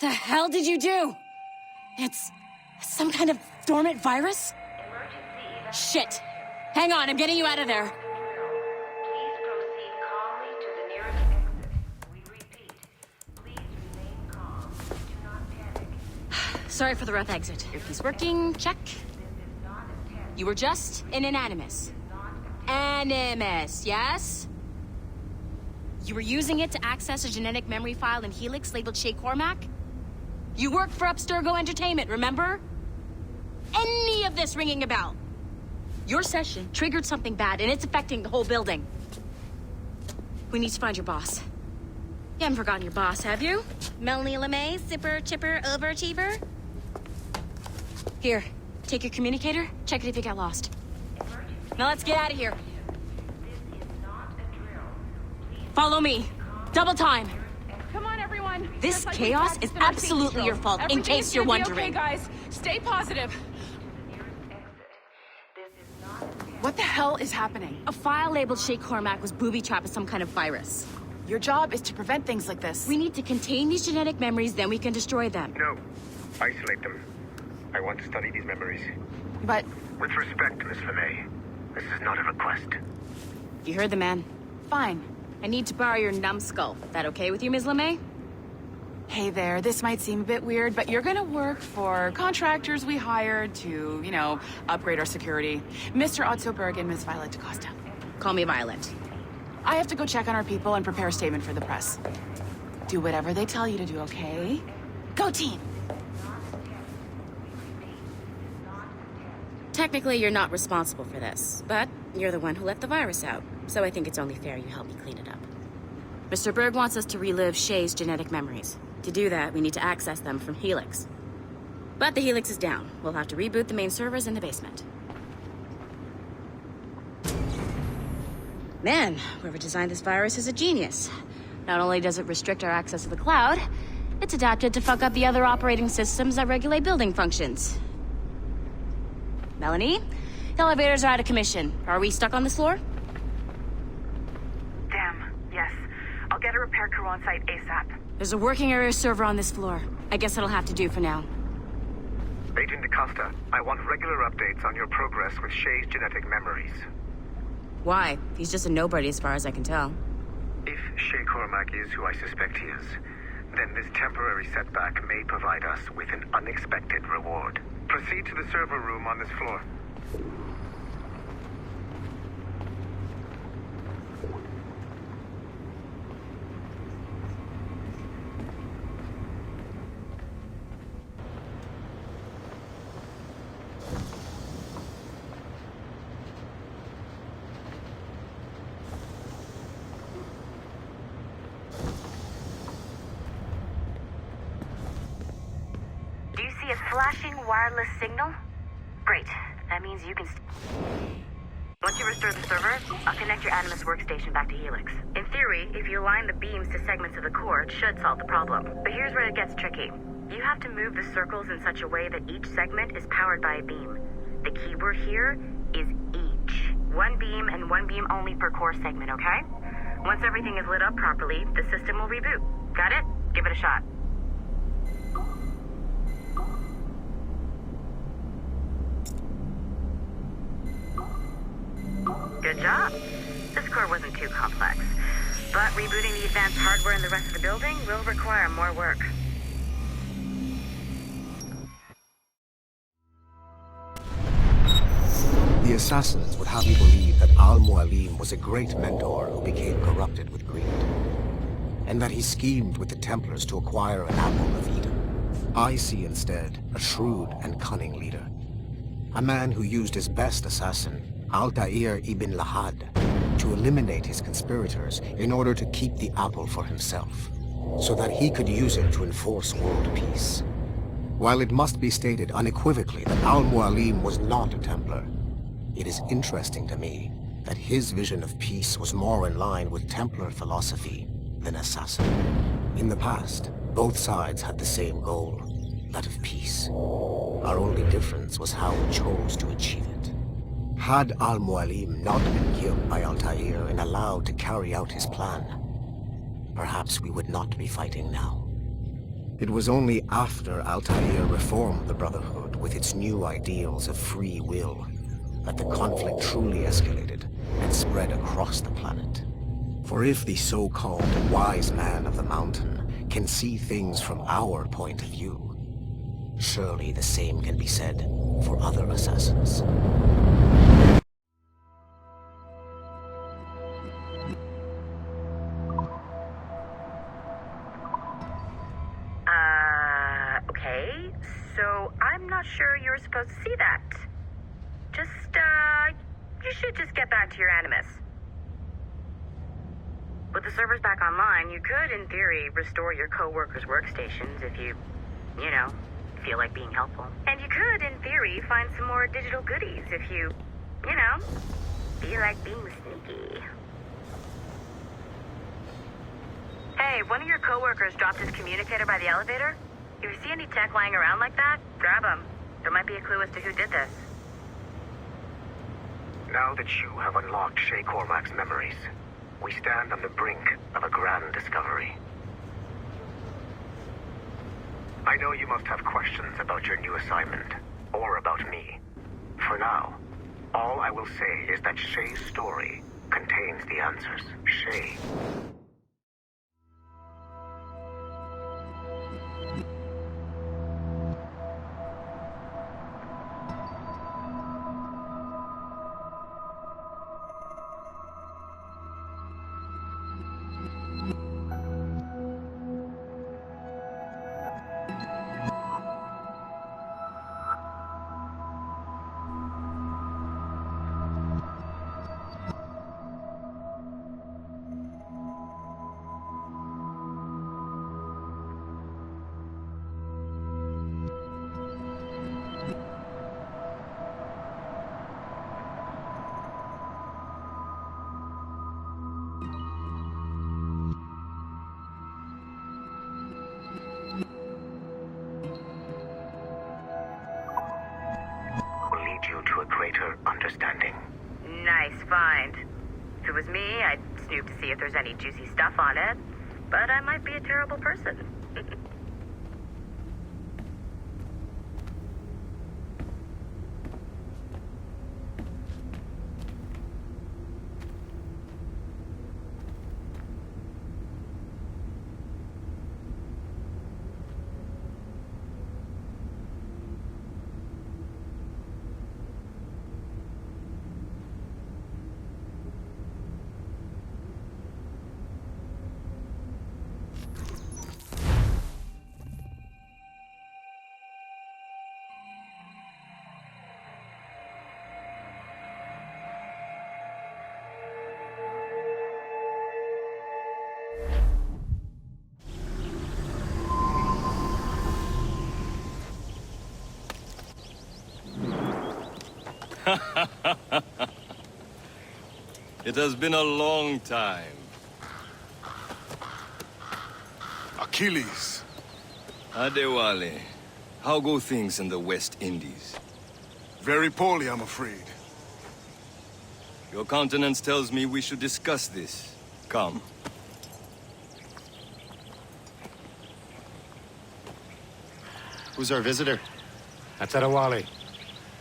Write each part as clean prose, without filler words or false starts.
The hell did you do? It's some kind of dormant virus? Shit. Hang on, I'm getting you out of there. Please proceed calmly to the nearest exit. We repeat, please remain calm. Do not panic. Sorry for the rough exit. Earpiece working, check. This is not a test. You were just in an Animus. Animus, yes? You were using it to access a genetic memory file in Helix labeled Shay Cormac? You worked for Abstergo Entertainment, remember? Any of this ringing a bell? Your session triggered something bad, and it's affecting the whole building. We need to find your boss. You haven't forgotten your boss, have you? Melanie LeMay, zipper, chipper, overachiever? Here, take your communicator, check it if you got lost. Now let's get out of here. This is not a drill. Please Follow me. Double time. Come on, everyone. This Just like chaos we practiced is in our absolutely safety your drill. fault, in Everything case is you're gonna be wondering. Okay, guys, stay positive. the nearest exit. This is not a test. What the hell is happening? A file labeled Shay Cormac was booby-trapped with some kind of virus. Your job is to prevent things like this. We need to contain these genetic memories, then we can destroy them. No. Isolate them. I want to study these memories. But With respect, Miss LeMay, this is not a request. You heard the man. fine. I need to borrow your numbskull. That okay with you, Ms. LeMay? Hey there, this might seem a bit weird, but you're gonna work for contractors we hired to, upgrade our security. Mr. Otto Berg and Ms. Violet DaCosta. Call me Violent. I have to go check on our people and prepare a statement for the press. Do whatever they tell you to do, okay? Go team! Technically, you're not responsible for this, but you're the one who let the virus out, so I think it's only fair you help me clean it up. Mr. Berg wants us to relive Shay's genetic memories. To do that, we need to access them from Helix. But the Helix is down. We'll have to reboot the main servers in the basement. Man, whoever designed this virus is a genius. Not only does it restrict our access to the cloud, it's adapted to fuck up the other operating systems that regulate building functions. Melanie? The elevators are out of commission. Are we stuck on this floor? Damn, yes. I'll get a repair crew on site ASAP. There's a working area server on this floor. I guess that'll have to do for now. Agent DaCosta, I want regular updates on your progress with Shay's genetic memories. Why? He's just a nobody as far as I can tell. If Shay Cormac is who I suspect he is, then this temporary setback may provide us with an unexpected reward. Proceed to the server room on this floor. Do you see a flashing wireless signal? Great. That means you can... Once you restore the server, I'll connect your Animus workstation back to Helix. In theory, if you align the beams to segments of the core, it should solve the problem. But here's where it gets tricky. You have to move the circles in such a way that each segment is powered by a beam. The keyword here is each. One beam and one beam only per core segment, okay? Once everything is lit up properly, the system will reboot. Got it? Give it a shot. Good job. This core wasn't too complex. But rebooting the advanced hardware in the rest of the building will require more work. The assassins would have you believe that Al-Mualim was a great mentor who became corrupted with greed, and that he schemed with the Templars to acquire an apple of Eden. I see instead a shrewd and cunning leader, a man who used his best assassin, Altair ibn Lahad, to eliminate his conspirators in order to keep the apple for himself, so that he could use it to enforce world peace. While it must be stated unequivocally that Al-Mualim was not a Templar, it is interesting to me that his vision of peace was more in line with Templar philosophy than assassin. In the past, both sides had the same goal, that of peace. Our only difference was how we chose to achieve it. Had Al-Mualim not been killed by Altair and allowed to carry out his plan, perhaps we would not be fighting now. It was only after Altair reformed the Brotherhood with its new ideals of free will that the conflict truly escalated and spread across the planet. For if the so-called wise man of the mountain can see things from our point of view, surely the same can be said for other assassins. Okay, so I'm not sure you were supposed to see that. You should just get back to your Animus. With the servers back online, you could, in theory, restore your co-workers' workstations if you feel like being helpful. And you could, in theory, find some more digital goodies if you feel like being sneaky. Hey, one of your co-workers dropped his communicator by the elevator. If you see any tech lying around like that, grab them. There might be a clue as to who did this. Now that you have unlocked Shay Cormac's memories, we stand on the brink of a grand discovery. I know you must have questions about your new assignment, or about me. For now, all I will say is that Shay's story contains the answers. Shay. To a greater understanding. Nice find. If it was me, I'd snoop to see if there's any juicy stuff on it. But I might be a terrible person. It has been a long time. Achilles. Adewale, how go things in the West Indies? Very poorly, I'm afraid. Your countenance tells me we should discuss this. Come. Who's our visitor? That's Adewale.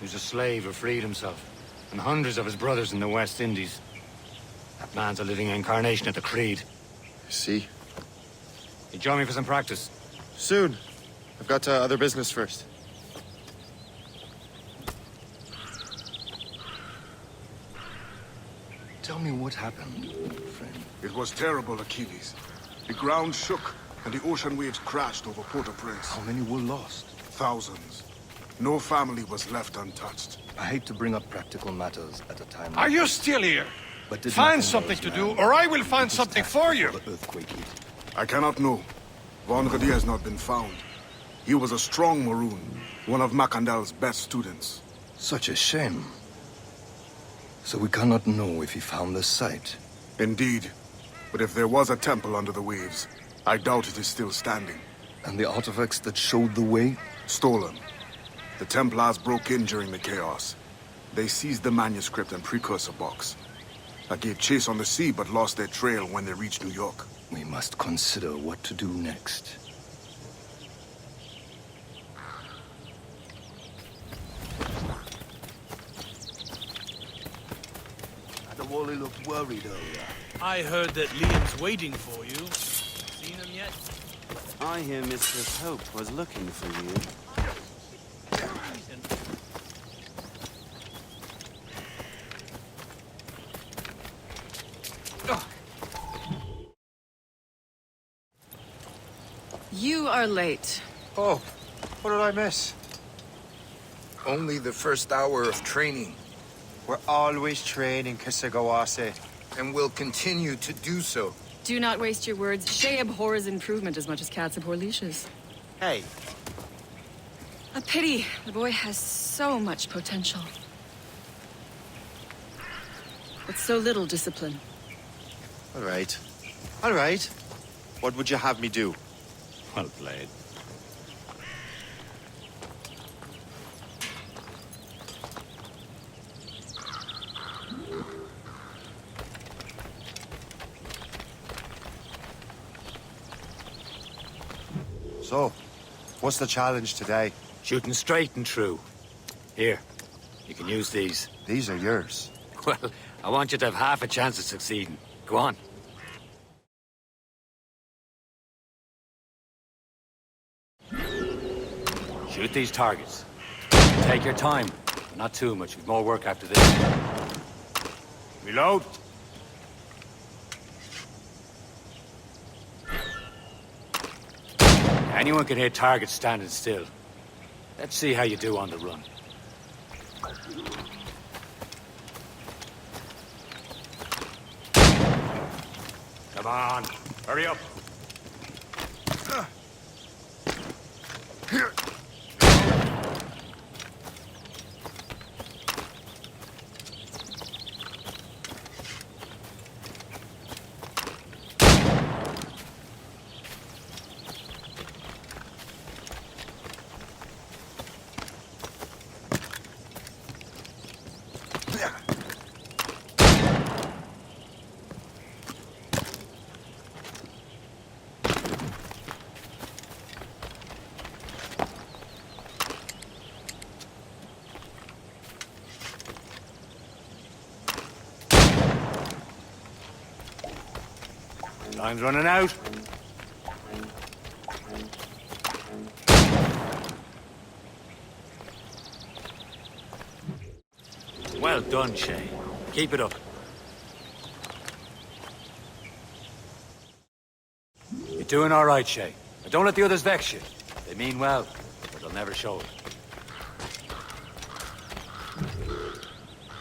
He's a slave who freed himself, and hundreds of his brothers in the West Indies. That man's a living incarnation of the Creed. See? You join me for some practice? Soon. I've got other business first. Tell me what happened, friend. It was terrible, Achilles. The ground shook, and the ocean waves crashed over Port-au-Prince. How many were lost? Thousands. No family was left untouched. I hate to bring up practical matters at a time like Are you this, still here? but did Find nothing something else, to man. do, or I will find Just something after for you. the earthquake hit. I cannot know. Von Radier has not been found. He was a strong Maroon, one of Macandal's best students. Such a shame. So we cannot know if he found the site. Indeed. But if there was a temple under the waves, I doubt it is still standing. And the artifacts that showed the way? Stolen. The Templars broke in during the chaos. They seized the manuscript and precursor box. I gave chase on the sea, but lost their trail when they reached New York. We must consider what to do next. worried earlier. I heard that Liam's waiting for you. Seen him yet? I hear Mistress Hope was looking for you. You are late. Oh, what did I miss? Only the first hour of training. We're always training, Kisagawase. And will continue to do so. Do not waste your words. Shay abhors improvement as much as cats abhor leashes. Hey. A pity. The boy has so much potential. But so little discipline. All right. All right. What would you have me do? Well played. So, what's the challenge today? Shooting straight and true. Here, you can use these. These are yours. Well, I want you to have half a chance of succeeding. Go on. Shoot these targets. Take your time. Not too much. We've more work after this. Reload. Anyone can hit targets standing still. Let's see how you do on the run. Come on, hurry up. Time's running out. Well done, Shay. Keep it up. You're doing all right, Shay. But don't let the others vex you. They mean well, but they'll never show it.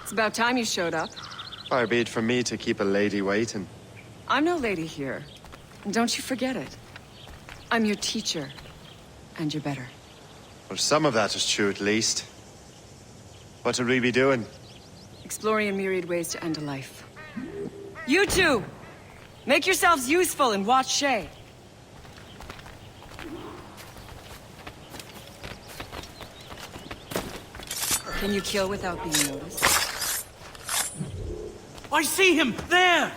It's about time you showed up. Far be it from me to keep a lady waiting. I'm no lady here. And don't you forget it. I'm your teacher. And you're better. Well, some of that is true at least. What would we be doing? Exploring a myriad ways to end a life. You two! Make yourselves useful and watch Shay. Can you kill without being noticed? I see him! There!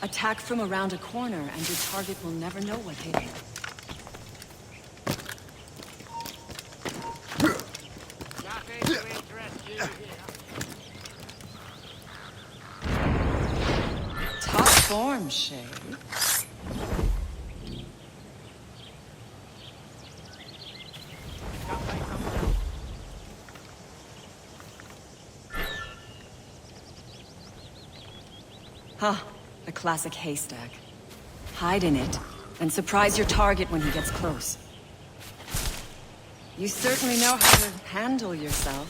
Attack from around a corner, and your target will never know what hit him. Top form, Shay. Huh. A classic haystack. Hide in it, and surprise your target when he gets close. You certainly know how to handle yourself.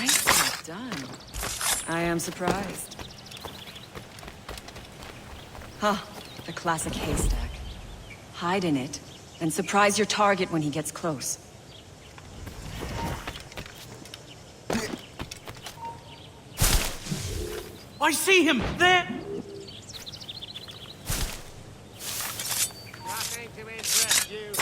Nicely done. I am surprised. Huh, the classic haystack. Hide in it, and surprise your target when he gets close. I see him! There! to interest you.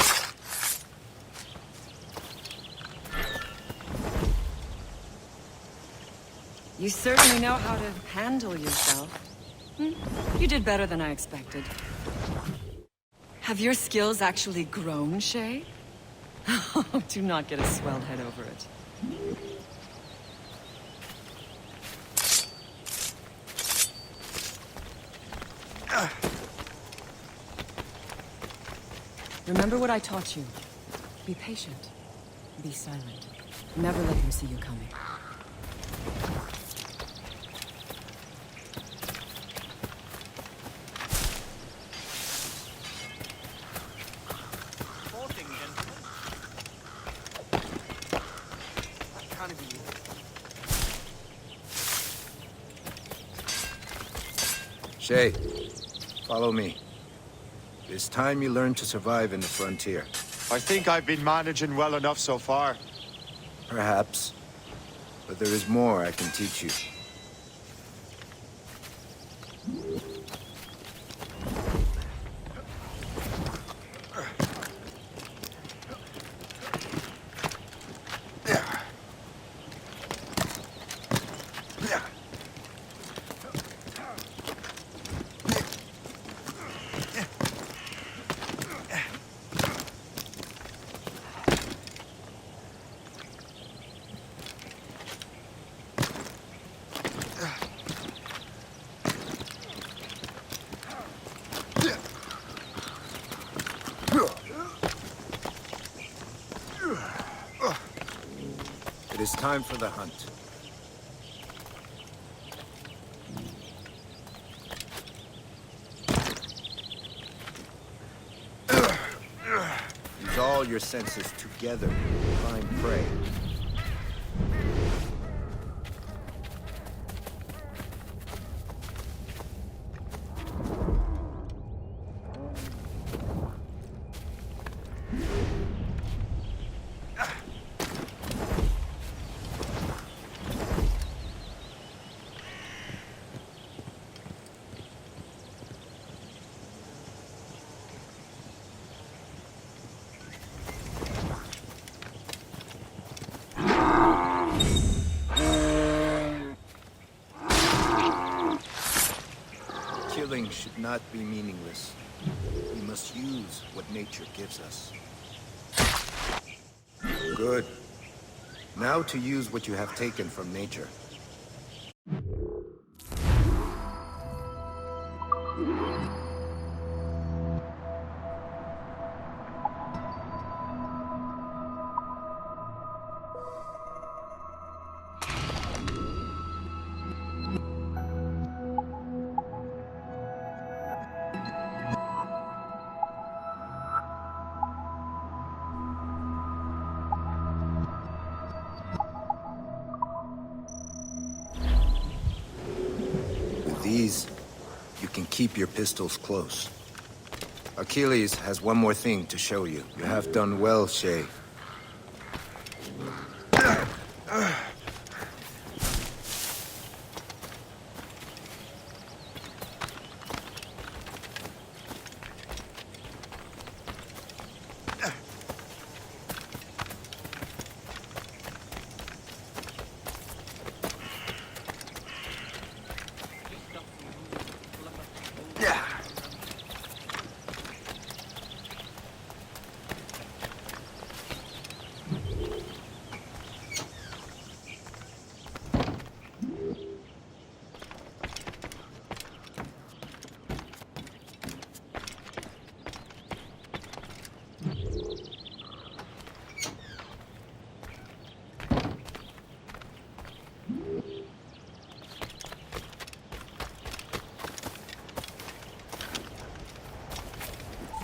You certainly know how to handle yourself. You did better than I expected. Have your skills actually grown, Shay? Do not get a swelled head over it. Remember what I taught you. Be patient. Be silent. Never let him see you coming. Shay, follow me. It's time you learn to survive in the frontier. I think I've been managing well enough so far. Perhaps. But there is more I can teach you. It is time for the hunt. Use all your senses together to find prey. Killing should not be meaningless. We must use what nature gives us. Good. Now to use what you have taken from nature. These, you can keep your pistols close. Achilles has one more thing to show you. You have done well, Shay.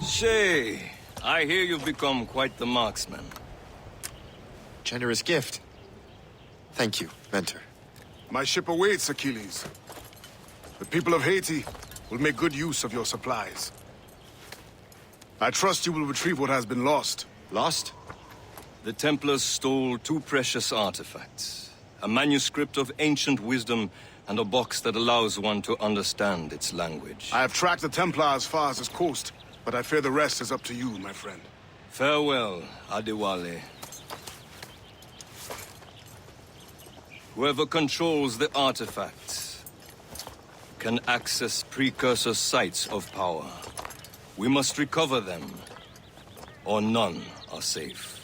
Shay, I hear you've become quite the marksman. Generous gift. Thank you, Mentor. My ship awaits, Achilles. The people of Haiti will make good use of your supplies. I trust you will retrieve what has been lost. Lost? The Templars stole two precious artifacts. A manuscript of ancient wisdom and a box that allows one to understand its language. I have tracked the Templar as far as this coast. But I fear the rest is up to you, my friend. Farewell, Adewale. Whoever controls the artifacts can access precursor sites of power. We must recover them, or none are safe.